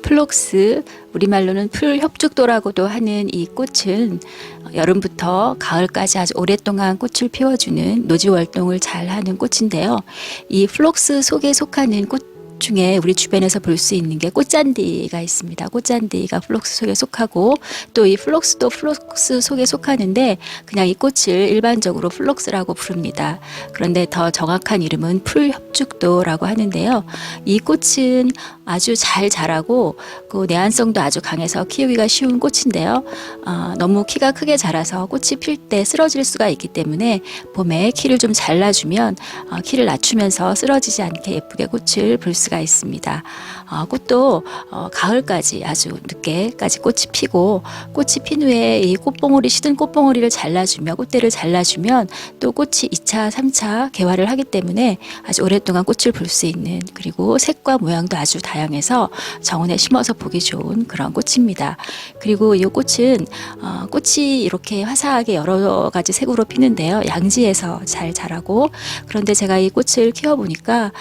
플록스, 우리말로는 풀협죽도라고도 하는 이 꽃은 여름부터 가을까지 아주 오랫동안 꽃을 피워주는 노지월동을 잘하는 꽃인데요. 이 플록스 속에 속하는 꽃 중에 우리 주변에서 볼 수 있는 게 꽃잔디가 있습니다. 꽃잔디가 플록스 속에 속하고, 또 이 플록스도 플록스 속에 속하는데 그냥 이 꽃을 일반적으로 플록스라고 부릅니다. 그런데 더 정확한 이름은 풀협죽도라고 하는데요. 이 꽃은 아주 잘 자라고 그 내한성도 아주 강해서 키우기가 쉬운 꽃인데요. 너무 키가 크게 자라서 꽃이 필 때 쓰러질 수가 있기 때문에 봄에 키를 좀 잘라주면 키를 낮추면서 쓰러지지 않게 예쁘게 꽃을 볼 수가 있습니다. 꽃도 가을까지 아주 늦게까지 꽃이 피고, 꽃이 핀 후에 이 꽃봉오리, 시든 꽃봉오리를 잘라주며 꽃대를 잘라주면 또 꽃이 2차, 3차 개화를 하기 때문에 아주 오랫동안 꽃을 볼 수 있는, 그리고 색과 모양도 아주 다양해서 정원에 심어서 보기 좋은 그런 꽃입니다. 그리고 이 꽃은 꽃이 이렇게 화사하게 여러 가지 색으로 피는데요. 양지에서 잘 자라고, 그런데 제가 이 꽃을 키워보니까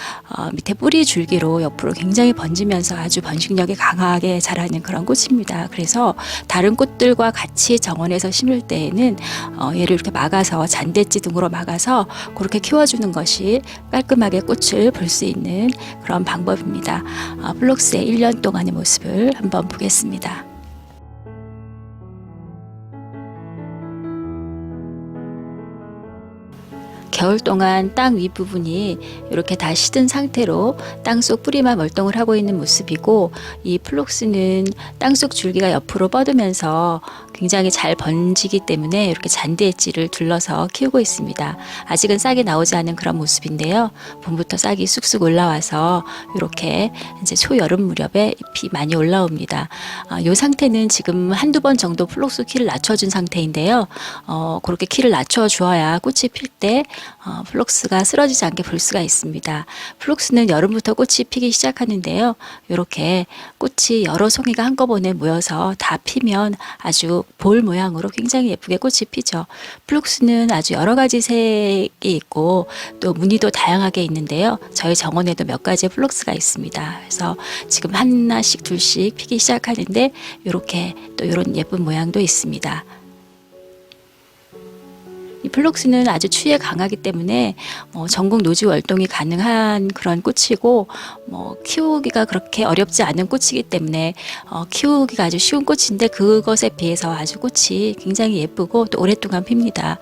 밑에 뿌리 줄기로 옆으로 굉장히 번지면서 아주 번식력이 강하게 자라는 그런 꽃입니다. 그래서 다른 꽃들과 같이 정원에서 심을 때에는 얘를 이렇게 막아서 잔대지 등으로 막아서 그렇게 키워주는 것이 깔끔하게 꽃을 볼 수 있는 그런 방법입니다. 플록스의 1년 동안의 모습을 한번 보겠습니다. 겨울 동안 땅 윗부분이 이렇게 다 시든 상태로 땅속 뿌리만 멀덩을 하고 있는 모습이고, 이 플록스는 땅속 줄기가 옆으로 뻗으면서 굉장히 잘 번지기 때문에 이렇게 잔디 엣지를 둘러서 키우고 있습니다. 아직은 싹이 나오지 않은 그런 모습인데요. 봄부터 싹이 쑥쑥 올라와서 이렇게 이제 초여름 무렵에 잎이 많이 올라옵니다. 이 상태는 지금 한두 번 정도 플록스 키를 낮춰준 상태인데요. 그렇게 키를 낮춰 주어야 꽃이 필 때 플록스가 쓰러지지 않게 볼 수가 있습니다. 플록스는 여름부터 꽃이 피기 시작하는데요. 이렇게 꽃이 여러 송이가 한꺼번에 모여서 다 피면 아주 볼 모양으로 굉장히 예쁘게 꽃이 피죠. 플록스는 아주 여러 가지 색이 있고 또 무늬도 다양하게 있는데요. 저희 정원에도 몇 가지의 플록스가 있습니다. 그래서 지금 하나씩 둘씩 피기 시작하는데 이렇게 또 이런 예쁜 모양도 있습니다. 이 플록스는 아주 추위에 강하기 때문에 전국 노지 월동이 가능한 그런 꽃이고, 키우기가 그렇게 어렵지 않은 꽃이기 때문에 키우기가 아주 쉬운 꽃인데, 그것에 비해서 아주 꽃이 굉장히 예쁘고 또 오랫동안 핍니다.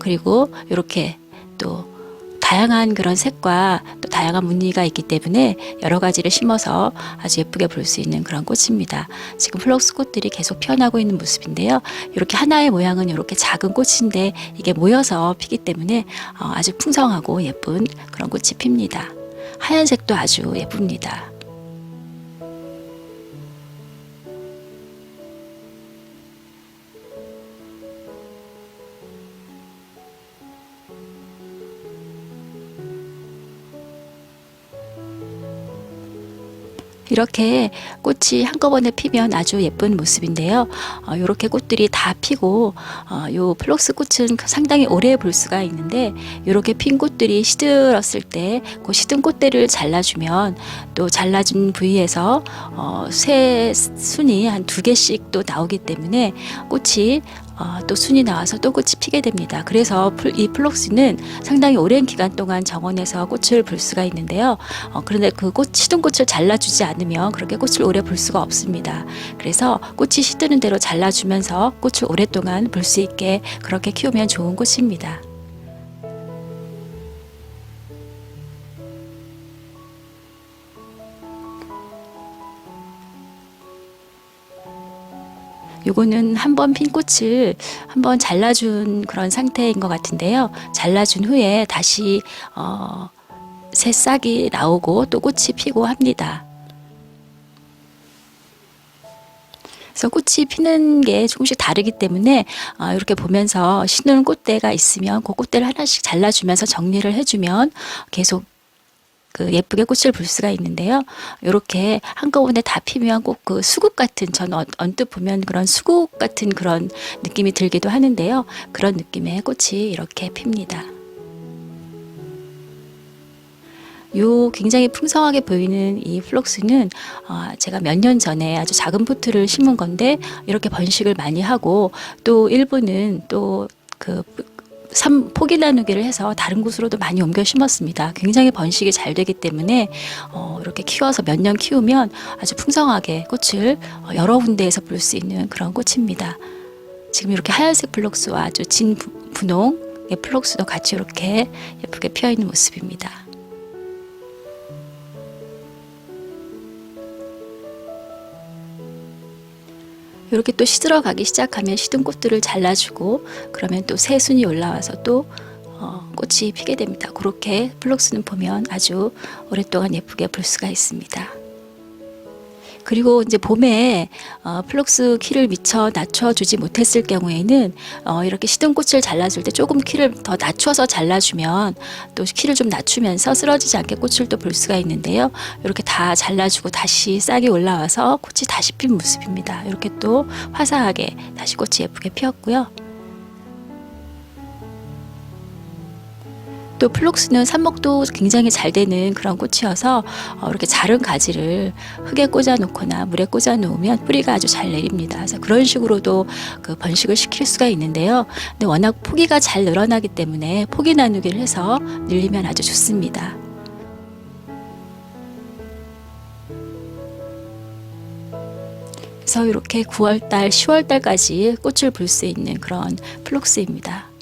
그리고 이렇게 또 다양한 그런 색과 또 다양한 무늬가 있기 때문에 여러 가지를 심어서 아주 예쁘게 볼 수 있는 그런 꽃입니다. 지금 플록스 꽃들이 계속 피어나고 있는 모습인데요. 이렇게 하나의 모양은 이렇게 작은 꽃인데 이게 모여서 피기 때문에 아주 풍성하고 예쁜 그런 꽃이 핍니다. 하얀색도 아주 예쁩니다. 이렇게 꽃이 한꺼번에 피면 아주 예쁜 모습인데요. 이렇게 꽃들이 다 피고, 요 플록스 꽃은 상당히 오래 볼 수가 있는데, 이렇게 핀 꽃들이 시들었을 때 그 시든 꽃대를 잘라주면 또 잘라준 부위에서 새 순이 한 2개씩 또 나오기 때문에 꽃이 또 순이 나와서 또 꽃이 피게 됩니다. 그래서 이 플록스는 상당히 오랜 기간 동안 정원에서 꽃을 볼 수가 있는데요. 그런데 그 시든 꽃을 잘라주지 않으면 그렇게 꽃을 오래 볼 수가 없습니다. 그래서 꽃이 시드는 대로 잘라주면서 꽃을 오랫동안 볼 수 있게 그렇게 키우면 좋은 꽃입니다. 요거는 한번 핀 꽃을 한번 잘라준 그런 상태인 것 같은데요. 잘라준 후에 다시 새 싹이 나오고 또 꽃이 피고 합니다. 그래서 꽃이 피는 게 조금씩 다르기 때문에 이렇게 보면서 신는 꽃대가 있으면 그 꽃대를 하나씩 잘라주면서 정리를 해주면 계속 예쁘게 꽃을 볼 수가 있는데요. 이렇게 한꺼번에 다 피면 꼭 그 수국 같은, 전 언뜻 보면 그런 수국 같은 그런 느낌이 들기도 하는데요. 그런 느낌의 꽃이 이렇게 핍니다. 요 굉장히 풍성하게 보이는 이 플록스는 제가 몇 년 전에 아주 작은 포트를 심은 건데 이렇게 번식을 많이 하고 또 일부는 또 포기 나누기를 해서 다른 곳으로도 많이 옮겨 심었습니다. 굉장히 번식이 잘 되기 때문에 이렇게 키워서 몇 년 키우면 아주 풍성하게 꽃을 여러 군데에서 볼 수 있는 그런 꽃입니다. 지금 이렇게 하얀색 플록스와 아주 진 분홍의 플록스도 같이 이렇게 예쁘게 피어 있는 모습입니다. 이렇게 또 시들어가기 시작하면 시든 꽃들을 잘라주고 그러면 또 새 순이 올라와서 또 꽃이 피게 됩니다. 그렇게 플록스는 보면 아주 오랫동안 예쁘게 볼 수가 있습니다. 그리고 이제 봄에 플록스 키를 미처 낮춰주지 못했을 경우에는 이렇게 시든 꽃을 잘라줄 때 조금 키를 더 낮춰서 잘라주면 또 키를 좀 낮추면서 쓰러지지 않게 꽃을 또 볼 수가 있는데요. 이렇게 다 잘라주고 다시 싹이 올라와서 꽃이 다시 핀 모습입니다. 이렇게 또 화사하게 다시 꽃이 예쁘게 피었고요. 또 플록스는 삽목도 굉장히 잘 되는 그런 꽃이어서 이렇게 자른 가지를 흙에 꽂아 놓거나 물에 꽂아 놓으면 뿌리가 아주 잘 내립니다. 그래서 그런 식으로도 번식을 시킬 수가 있는데요. 근데 워낙 포기가 잘 늘어나기 때문에 포기 나누기를 해서 늘리면 아주 좋습니다. 그래서 이렇게 9월달, 10월달까지 꽃을 볼 수 있는 그런 플록스입니다.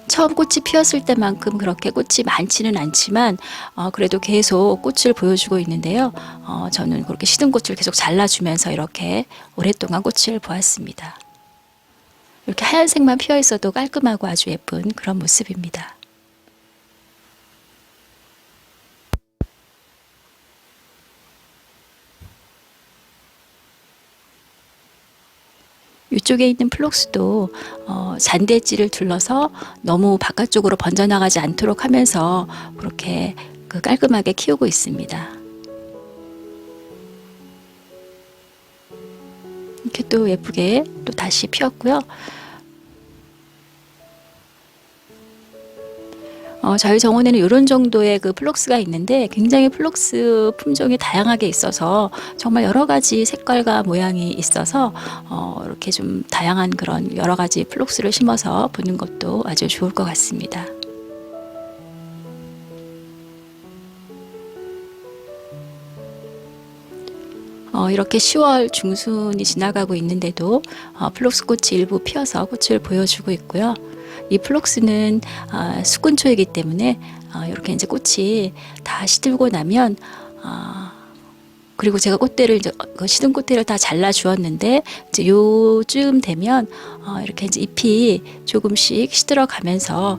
처음 꽃이 피었을 때만큼 그렇게 꽃이 많지는 않지만 그래도 계속 꽃을 보여주고 있는데요. 저는 그렇게 시든 꽃을 계속 잘라주면서 이렇게 오랫동안 꽃을 보았습니다. 이렇게 하얀색만 피어 있어도 깔끔하고 아주 예쁜 그런 모습입니다. 이쪽에 있는 플록스도 잔대지를 둘러서 너무 바깥쪽으로 번져나가지 않도록 하면서 그렇게 깔끔하게 키우고 있습니다. 이렇게 또 예쁘게 또 다시 피었고요. 저희 정원에는 이런 정도의 플록스가 있는데 굉장히 플록스 품종이 다양하게 있어서 정말 여러 가지 색깔과 모양이 있어서 이렇게 좀 다양한 그런 여러 가지 플록스를 심어서 보는 것도 아주 좋을 것 같습니다. 이렇게 10월 중순이 지나가고 있는데도 플록스 꽃이 일부 피어서 꽃을 보여주고 있고요. 이 플록스는 수꾼초이기 때문에 이렇게 이제 꽃이 다 시들고 나면 그리고 제가 꽃대를 이제 시든 꽃대를 다 잘라 주었는데 이제 요쯤 되면 이렇게 이제 잎이 조금씩 시들어 가면서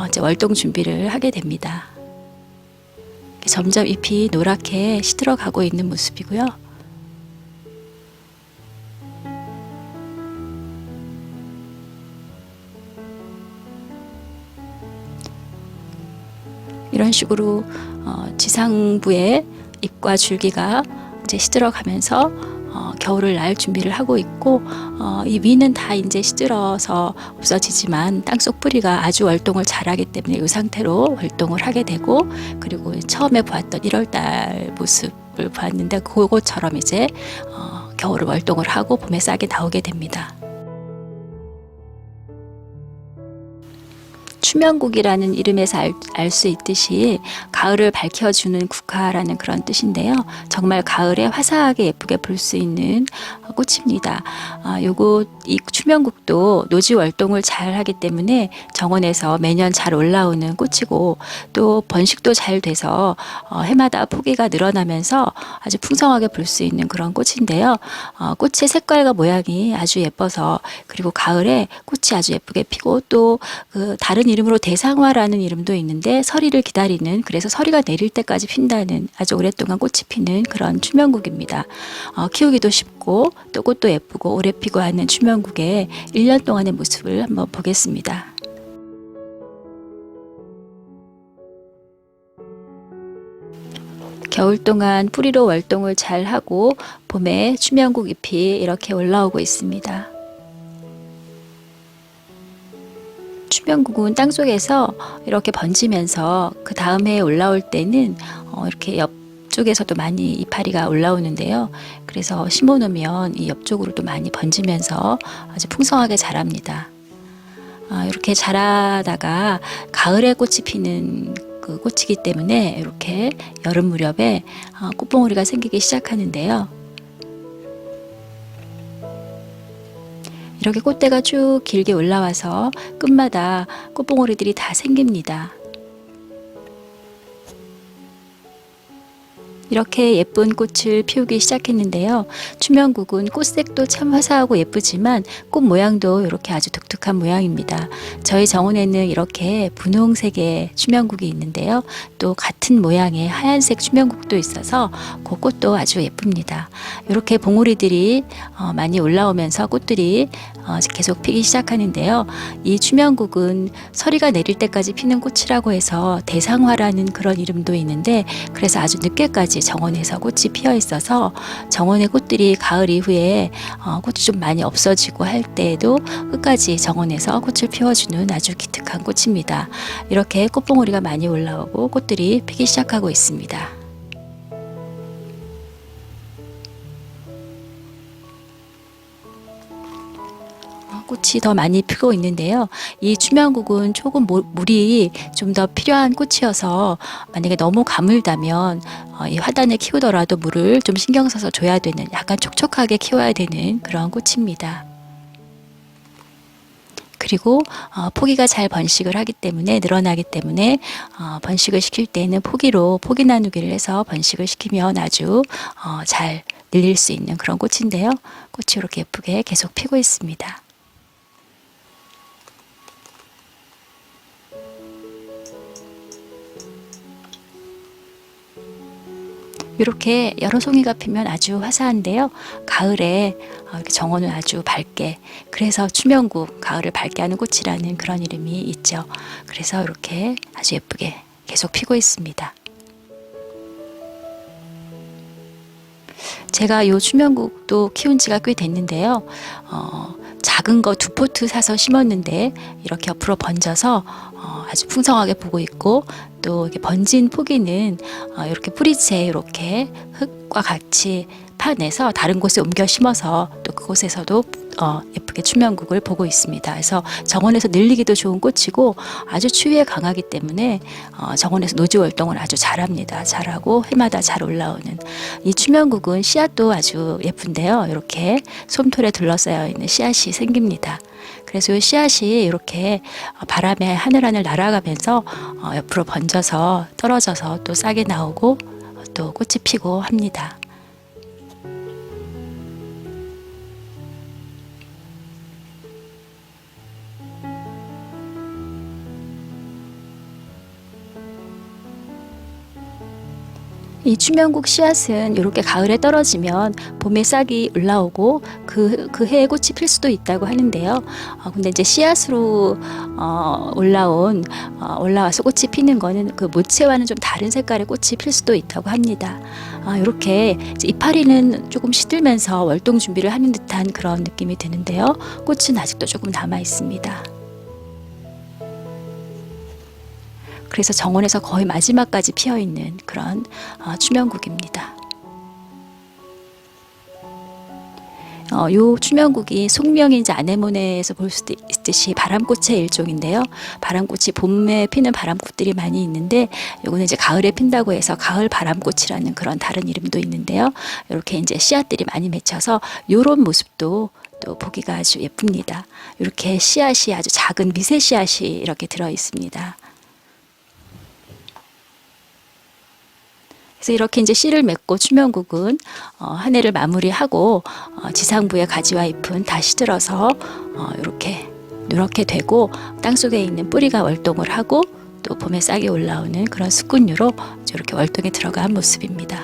이제 월동 준비를 하게 됩니다. 점점 잎이 노랗게 시들어 가고 있는 모습이고요. 이런 식으로 지상부의 잎과 줄기가 이제 시들어가면서 겨울을 날 준비를 하고 있고 이 위는 다 이제 시들어서 없어지지만 땅속 뿌리가 아주 월동을 잘하기 때문에 이 상태로 월동을 하게 되고 그리고 처음에 보았던 1월달 모습을 보았는데 그것처럼 이제 겨울을 월동을 하고 봄에 싹이 나오게 됩니다. 추면국이라는 이름에서 알 수 있듯이 가을을 밝혀주는 국화라는 그런 뜻인데요. 정말 가을에 화사하게 예쁘게 볼 수 있는 꽃입니다. 이 추면국도 노지 월동을 잘 하기 때문에 정원에서 매년 잘 올라오는 꽃이고 또 번식도 잘 돼서 해마다 포기가 늘어나면서 아주 풍성하게 볼 수 있는 그런 꽃인데요. 꽃의 색깔과 모양이 아주 예뻐서 그리고 가을에 꽃이 아주 예쁘게 피고 또 다른 이름으로 대상화라는 이름도 있는데 서리를 기다리는 그래서 서리가 내릴 때까지 핀다는 아주 오랫동안 꽃이 피는 그런 추면국입니다. 키우기도 쉽고 또 꽃도 예쁘고 오래 피고 하는 추면국의 1년 동안의 모습을 한번 보겠습니다. 겨울 동안 뿌리로 월동을 잘 하고 봄에 추명국 잎이 이렇게 올라오고 있습니다. 추명국은 땅속에서 이렇게 번지면서 그 다음에 올라올 때는 이렇게 옆쪽에서도 많이 이파리가 올라오는데요. 그래서 심어 놓으면 이 옆쪽으로도 많이 번지면서 아주 풍성하게 자랍니다. 이렇게 자라다가 가을에 꽃이 피는 그 꽃이기 때문에 이렇게 여름 무렵에 꽃봉오리가 생기기 시작하는데요. 이렇게 꽃대가 쭉 길게 올라와서 끝마다 꽃봉오리들이 다 생깁니다. 이렇게 예쁜 꽃을 피우기 시작했는데요. 추명국은 꽃색도 참 화사하고 예쁘지만 꽃 모양도 이렇게 아주 독특한 모양입니다. 저희 정원에는 이렇게 분홍색의 추명국이 있는데요. 또 같은 모양의 하얀색 추명국도 있어서 그 꽃도 아주 예쁩니다. 이렇게 봉오리들이 많이 올라오면서 꽃들이 계속 피기 시작하는데요. 이 추명국은 서리가 내릴 때까지 피는 꽃이라고 해서 대상화라는 그런 이름도 있는데, 그래서 아주 늦게까지 정원에서 꽃이 피어 있어서 정원의 꽃들이 가을 이후에 꽃이 좀 많이 없어지고 할 때에도 끝까지 정원에서 꽃을 피워주는 아주 기특한 꽃입니다. 이렇게 꽃봉오리가 많이 올라오고 꽃들이 피기 시작하고 있습니다. 꽃이 더 많이 피고 있는데요. 이 추명국은 조금 물이 좀 더 필요한 꽃이어서 만약에 너무 가물다면 이 화단에 키우더라도 물을 좀 신경 써서 줘야 되는, 약간 촉촉하게 키워야 되는 그런 꽃입니다. 그리고 포기가 잘 번식을 하기 때문에, 늘어나기 때문에 번식을 시킬 때는 포기 나누기를 해서 번식을 시키면 아주 잘 늘릴 수 있는 그런 꽃인데요. 꽃이 이렇게 예쁘게 계속 피고 있습니다. 이렇게 여러 송이가 피면 아주 화사한데요. 가을에 이렇게 정원은 아주 밝게, 그래서 추명국, 가을을 밝게 하는 꽃이라는 그런 이름이 있죠. 그래서 이렇게 아주 예쁘게 계속 피고 있습니다. 제가 이 추명국도 키운 지가 꽤 됐는데요. 작은 거 2포트 사서 심었는데 이렇게 옆으로 번져서 아주 풍성하게 보고 있고, 또 이렇게 번진 포기는 이렇게 뿌리채 이렇게 흙과 같이 파내서 다른 곳에 옮겨 심어서 또 그곳에서도 예쁘게 추명국을 보고 있습니다. 그래서 정원에서 늘리기도 좋은 꽃이고 아주 추위에 강하기 때문에 정원에서 노지 활동을 아주 잘합니다. 잘하고 해마다 잘 올라오는 이 추명국은 씨앗도 아주 예쁜데요. 이렇게 솜털에 둘러싸여 있는 씨앗이 생깁니다. 그래서 이 씨앗이 이렇게 바람에 하늘하늘 날아가면서 옆으로 번져서 떨어져서 또 싹이 나오고 또 꽃이 피고 합니다. 이 추명국 씨앗은 이렇게 가을에 떨어지면 봄에 싹이 올라오고 그 해에 꽃이 필 수도 있다고 하는데요. 근데 이제 씨앗으로 올라와서 꽃이 피는 거는 그 모체와는 좀 다른 색깔의 꽃이 필 수도 있다고 합니다. 이렇게 이파리는 조금 시들면서 월동 준비를 하는 듯한 그런 느낌이 드는데요. 꽃은 아직도 조금 남아 있습니다. 그래서 정원에서 거의 마지막까지 피어있는 그런 추명국입니다. 요 추명국이 속명인지 아네모네에서 볼 수도 있듯이 바람꽃의 일종인데요. 바람꽃이 봄에 피는 바람꽃들이 많이 있는데, 요거는 이제 가을에 핀다고 해서 가을 바람꽃이라는 그런 다른 이름도 있는데요. 이렇게 이제 씨앗들이 많이 맺혀서 요런 모습도 또 보기가 아주 예쁩니다. 이렇게 씨앗이 아주 작은 미세 씨앗이 이렇게 들어 있습니다. 그래서 이렇게 이제 씨를 맺고 추명국은 한 해를 마무리하고 지상부의 가지와 잎은 다 시들어서 이렇게 누렇게 되고 땅속에 있는 뿌리가 월동을 하고 또 봄에 싹이 올라오는 그런 수꾼류로 이렇게 월동에 들어간 모습입니다.